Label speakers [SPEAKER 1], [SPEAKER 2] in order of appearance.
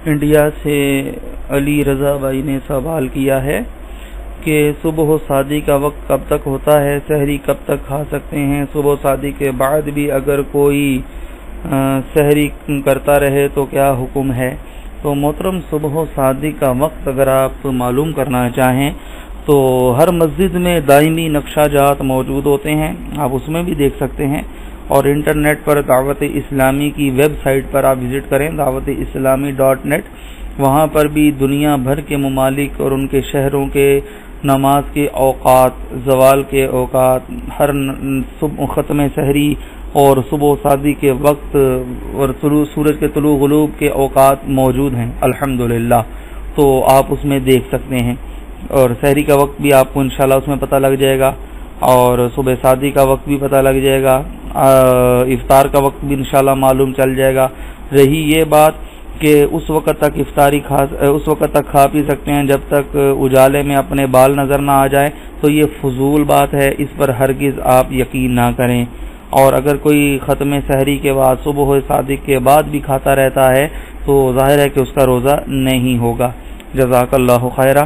[SPEAKER 1] India سے علی رضا بھائی نے سوال کیا ہے کہ صبح و شادی کا وقت کب تک ہوتا ہے، سحری کب تک کھا سکتے ہیں، صبح و شادی کے بعد بھی اگر کوئی سحری کرتا رہے تو کیا حکم ہے؟ تو محترم، صبح و شادی کا وقت اگر آپ معلوم کرنا چاہیں تو ہر مسجد میں دائمی نقشہ جات موجود ہوتے ہیں، آپ اس میں بھی دیکھ سکتے ہیں، اور انٹرنیٹ پر دعوت اسلامی کی ویب سائٹ پر آپ وزٹ کریں dawat-islami.net، وہاں پر بھی دنیا بھر کے ممالک اور ان کے شہروں کے نماز کے اوقات، زوال کے اوقات، ہر ختم سحری اور صبح و شادی کے وقت اور سورج کے طلوع غروب کے اوقات موجود ہیں الحمدللہ، تو آپ اس میں دیکھ سکتے ہیں، اور سحری کا وقت بھی آپ کو انشاءاللہ اس میں پتہ لگ جائے گا، اور صبح شادی کا وقت بھی پتہ لگ جائے گا، افطار کا وقت بھی انشاءاللہ معلوم چل جائے گا۔ رہی یہ بات کہ اس وقت تک کھا پی سکتے ہیں جب تک اجالے میں اپنے بال نظر نہ آ جائے، تو یہ فضول بات ہے، اس پر ہرگز آپ یقین نہ کریں، اور اگر کوئی ختم سحری کے بعد صبح شادی کے بعد بھی کھاتا رہتا ہے تو ظاہر ہے کہ اس کا روزہ نہیں ہوگا۔ جزاک اللہ خیرہ۔